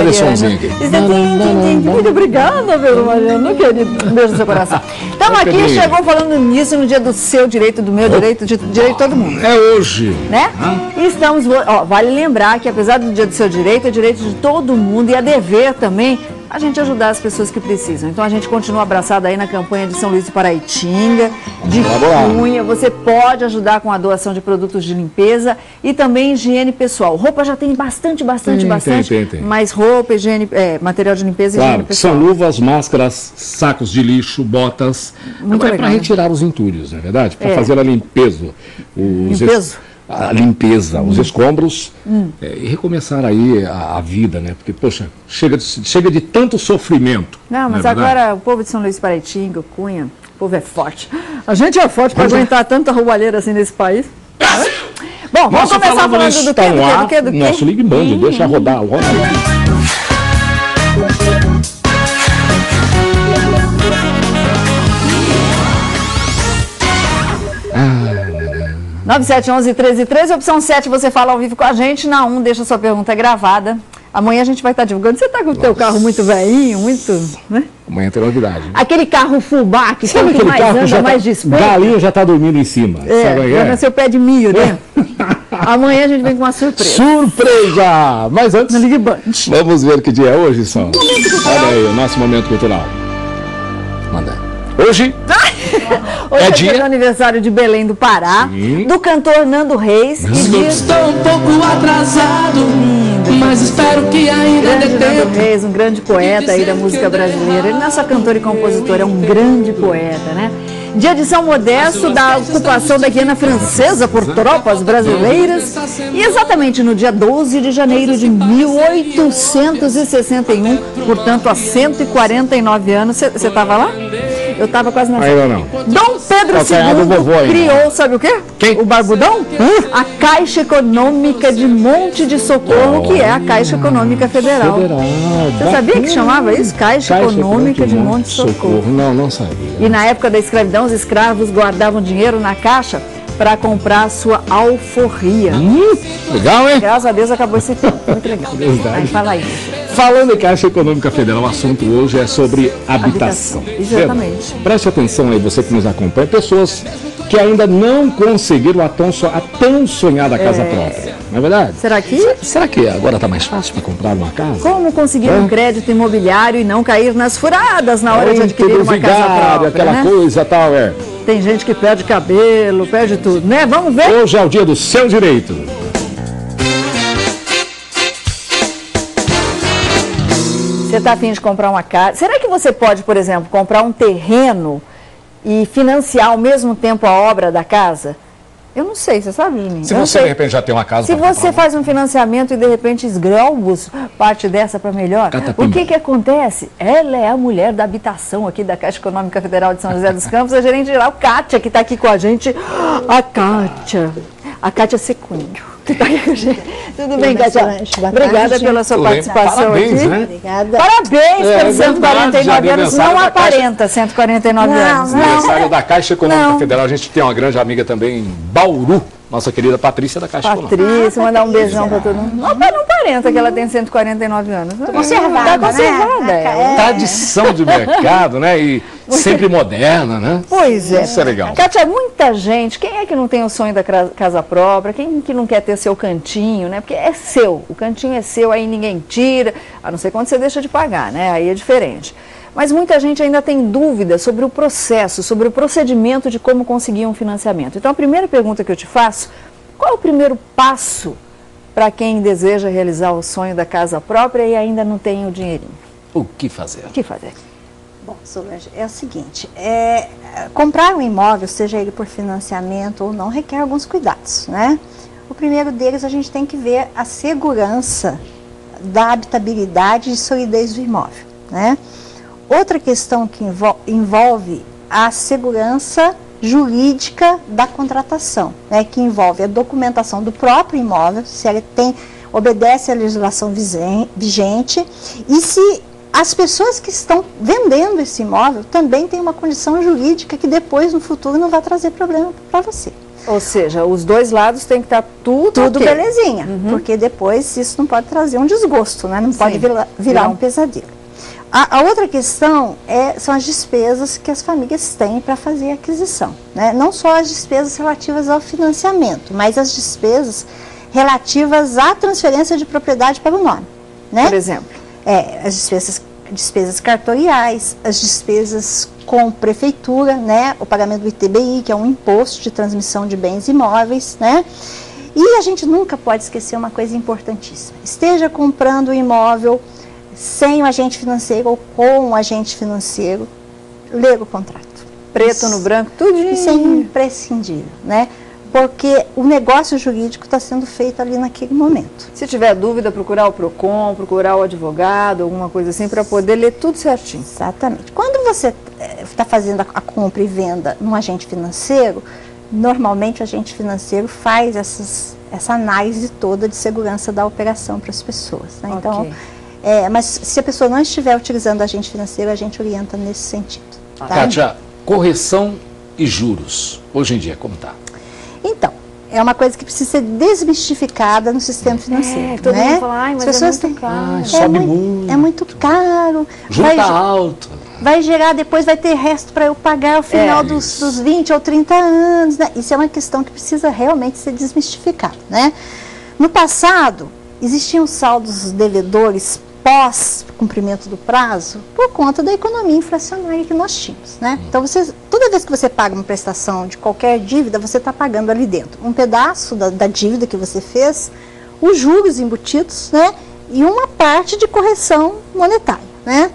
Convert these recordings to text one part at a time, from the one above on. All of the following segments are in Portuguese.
esse somzinho aqui. Muito obrigada, meu Mariano, querido. Um beijo no seu coração. Estamos aqui, chegou falando nisso no dia do seu direito, do meu direito, de direito de todo mundo. É hoje. Né? E estamos, vale lembrar que apesar do dia do seu direito, é direito de todo mundo e é dever também a gente ajudar as pessoas que precisam. Então a gente continua abraçado aí na campanha de São Luís de Paraitinga, de Cunha. Você pode ajudar com a doação de produtos de limpeza e também higiene pessoal. Roupa já tem bastante. Tem. Mas roupa, higiene, material de limpeza e higiene pessoal. São luvas, máscaras, sacos de lixo, botas. Muito legal, para retirar os entulhos, não é verdade? Para fazer a limpeza. A limpeza, os escombros e recomeçar aí a vida, né? Porque, poxa, chega de tanto sofrimento. Não, mas agora o povo de São Luís Paraitinga, o Cunha, o povo é forte. A gente é forte para aguentar tanta roubalheira assim nesse país. Bom, vamos começar falando do quê? Nosso Ligue Band, deixa rodar. Roda. 9711-1313, opção 7, você fala ao vivo com a gente, na 1, deixa sua pergunta gravada. Amanhã a gente vai estar divulgando. Você está com o teu carro muito velhinho, né? Amanhã tem novidade. Aquele carro fubá, que sabe aquele mais carro anda, já mais disposto. Galinha já está dormindo em cima. Joga seu pé de milho, né? Amanhã a gente vem com uma surpresa. Surpresa! Mas antes, Ligue Band. Vamos ver que dia é hoje, São. Olha aí, o nosso momento cultural. Manda. Hoje é dia do aniversário de Belém do Pará, do cantor Nando Reis. Estou um pouco atrasado, mas espero que ainda dê tempo. Nando Reis, um grande poeta aí da música brasileira. Ele não é só cantor e compositor, é um grande poeta, né? Dia de São Modesto, da ocupação da Guiana Francesa por tropas brasileiras. E exatamente no dia 12 de janeiro de 1861, portanto há 149 anos. Você estava lá? Eu estava quase na ainda não. Dom Pedro II criou, sabe o quê? Quem? O Barbudão? A Caixa Econômica de Monte de Socorro, que é a Caixa Econômica Federal. Você sabia que chamava isso? Caixa Econômica de Monte de Socorro. Não sabia. E na época da escravidão, os escravos guardavam dinheiro na caixa para comprar a sua alforria. Legal, hein? Graças a Deus acabou esse tempo. Muito legal. Aí fala aí. Falando em Caixa Econômica Federal, o assunto hoje é sobre habitação. Exatamente. Preste atenção aí, você que nos acompanha, pessoas que ainda não conseguiram a tão sonhada casa própria. Não é verdade? Será que agora está mais fácil para comprar uma casa? Como conseguir um crédito imobiliário e não cair nas furadas na hora de adquirir uma casa própria, aquela coisa tal, Tem gente que perde cabelo, perde tudo, né? Vamos ver? Hoje é o dia do seu direito. Você está a fim de comprar uma casa. Será que você pode, por exemplo, comprar um terreno e financiar ao mesmo tempo a obra da casa? Eu não sei, você sabe, Juninho? Se você, de repente, já tem uma casa... Se você faz um financiamento e, de repente, esgralbos parte dessa para melhor, o que acontece? Ela é a mulher da habitação aqui da Caixa Econômica Federal de São José dos Campos, a gerente geral, Kátia, que está aqui com a gente. A Kátia Secunho. Que tá aqui com a gente. Tudo bem, Kátia? Obrigada pela sua participação. Parabéns, aqui. Né? Obrigada. Parabéns pelos 149 anos. Não aparenta 149 anos. Aniversário da Caixa Econômica Federal. A gente tem uma grande amiga também em Bauru, nossa querida Patrícia da Caixa Econômica. Patrícia, mandar um beijão para todo mundo. Não aparenta que ela tem 149 anos. Está conservada, né? Tradição de mercado, né? E sempre moderna, né? Pois é. Isso é legal. Kátia, muita gente, quem é que não tem o sonho da casa própria? Quem que não quer ter seu cantinho, né? Porque é seu, o cantinho é seu, aí ninguém tira, a não ser quando você deixa de pagar, né? Aí é diferente. Mas muita gente ainda tem dúvidas sobre o processo, sobre o procedimento de como conseguir um financiamento. Então, a primeira pergunta que eu te faço, qual é o primeiro passo para quem deseja realizar o sonho da casa própria e ainda não tem o dinheirinho? O que fazer? Bom, Solange, é o seguinte, comprar um imóvel, seja ele por financiamento ou não, requer alguns cuidados, né? O primeiro deles, a gente tem que ver a segurança da habitabilidade e solidez do imóvel, né? Outra questão que envolve a segurança jurídica da contratação, né? Que envolve a documentação do próprio imóvel, se ele obedece à legislação vigente e se as pessoas que estão vendendo esse imóvel também têm uma condição jurídica que depois, no futuro, não vai trazer problema para você. Ou seja, os dois lados tem que estar tudo okay. Belezinha, porque depois isso não pode trazer um desgosto, né? Não pode virar um pesadelo. A outra questão são as despesas que as famílias têm para fazer a aquisição, né? Não só as despesas relativas ao financiamento, mas as despesas relativas à transferência de propriedade para o nome, né? Por exemplo? As despesas cartoriais, as despesas com prefeitura, né? O pagamento do ITBI, que é um imposto de transmissão de bens imóveis, né? E a gente nunca pode esquecer uma coisa importantíssima. Esteja comprando um imóvel sem o agente financeiro ou com o agente financeiro, ler o contrato. Preto no branco, tudinho. Isso é imprescindível, né? Porque o negócio jurídico está sendo feito ali naquele momento. Se tiver dúvida, procurar o PROCON, procurar o advogado, alguma coisa assim, para poder ler tudo certinho. Exatamente. Quando você está fazendo a compra e venda num agente financeiro, normalmente o agente financeiro faz essa análise toda de segurança da operação para as pessoas, né? Então, mas se a pessoa não estiver utilizando o agente financeiro, a gente orienta nesse sentido. Tá? Kátia, correção e juros, hoje em dia, como está? Então, é uma coisa que precisa ser desmistificada no sistema financeiro. Todo né? mundo fala, ai, mas é muito caro. Sobe muito. É muito caro. Juro está alto. Vai gerar, depois vai ter resto para eu pagar ao final dos 20 ou 30 anos. Né? Isso é uma questão que precisa realmente ser desmistificada. Né? No passado, existiam saldos devedores pós-cumprimento do prazo por conta da economia inflacionária que nós tínhamos, né? Então, toda vez que você paga uma prestação de qualquer dívida, você está pagando ali dentro um pedaço da dívida que você fez, os juros embutidos, né? E uma parte de correção monetária, né?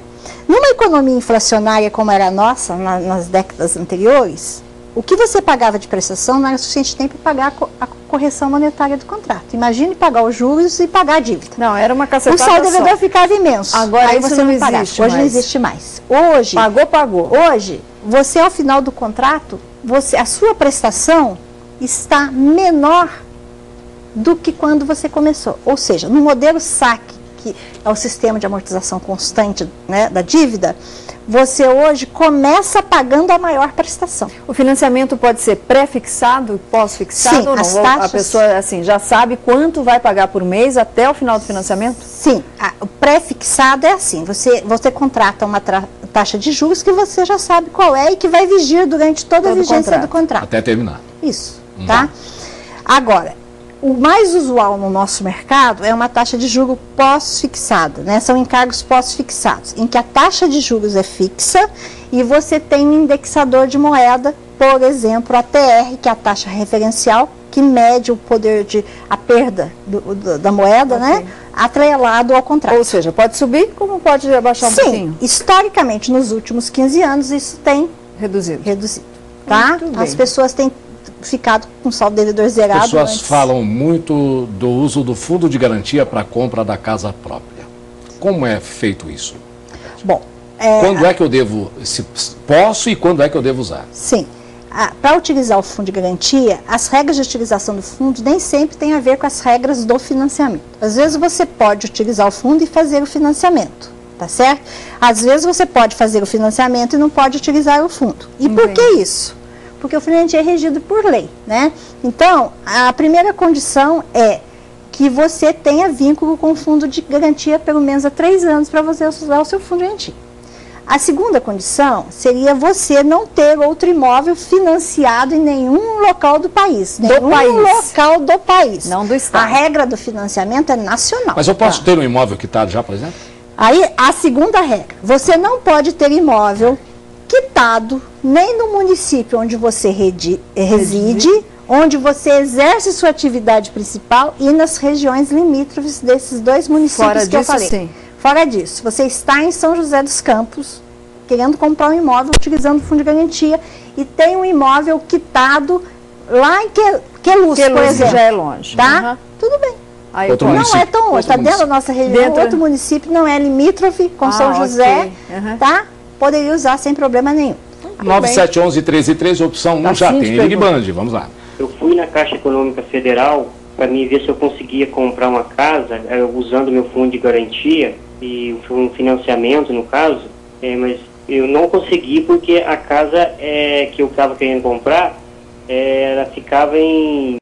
Numa economia inflacionária como era a nossa nas décadas anteriores, o que você pagava de prestação não era suficiente nem para pagar a correção monetária do contrato. Imagine pagar os juros e pagar a dívida. Não, era uma cacetada. O saldo devedor ficava imenso. Agora aí isso você não não pagava. existe Hoje mais. não existe mais. Hoje, pagou. Hoje, você ao final do contrato, a sua prestação está menor do que quando você começou. Ou seja, no modelo saque, que é o sistema de amortização constante, né, da dívida, você hoje começa pagando a maior prestação. O financiamento pode ser pré-fixado e pós-fixado ou não? As taxas... A pessoa assim, já sabe quanto vai pagar por mês até o final do financiamento? Sim, o pré-fixado é assim, você contrata uma taxa de juros que você já sabe qual é e que vai vigir durante toda a vigência do contrato. Até terminar. Isso, tá? Agora, o mais usual no nosso mercado é uma taxa de juros pós-fixada, né? São encargos pós-fixados, em que a taxa de juros é fixa e você tem um indexador de moeda, por exemplo, a TR, que é a taxa referencial, que mede o poder a perda da moeda, né? Atrelado ao contrato. Ou seja, pode subir como pode abaixar um pouquinho? Sim, historicamente, nos últimos 15 anos, isso tem reduzido. Tá? As pessoas têm ficado com saldo devedor zerado. As pessoas falam muito do uso do fundo de garantia para a compra da casa própria. Como é feito isso? Bom, quando é que eu devo, posso e quando é que eu devo usar? Sim. Para utilizar o fundo de garantia, as regras de utilização do fundo nem sempre têm a ver com as regras do financiamento. Às vezes você pode utilizar o fundo e fazer o financiamento, tá certo? Às vezes você pode fazer o financiamento e não pode utilizar o fundo. E por que isso? Porque o financiamento é regido por lei, né? Então, a primeira condição é que você tenha vínculo com o fundo de garantia pelo menos há 3 anos para você usar o seu fundo de garantia. A segunda condição seria você não ter outro imóvel financiado em nenhum local do país. Local do país. Não do Estado. A regra do financiamento é nacional. Mas eu posso ter um imóvel quitado já, por exemplo? Aí, a segunda regra, você não pode ter imóvel quitado nem no município onde você reside, onde você exerce sua atividade principal e nas regiões limítrofes desses 2 municípios que eu falei. Sim. Fora disso, você está em São José dos Campos, querendo comprar um imóvel utilizando o fundo de garantia e tem um imóvel quitado lá em Queluz, por exemplo. Já é longe. Tá? Tudo bem. Aí, outro não município. É tão longe, está dentro da nossa região, outro município, não é limítrofe com São José, tá? Poderia usar sem problema nenhum. 9711-1313, opção 1 já tem. Ligue Band, vamos lá. Eu fui na Caixa Econômica Federal para me ver se eu conseguia comprar uma casa usando meu fundo de garantia e um financiamento, no caso, mas eu não consegui porque a casa que eu estava querendo comprar ela ficava em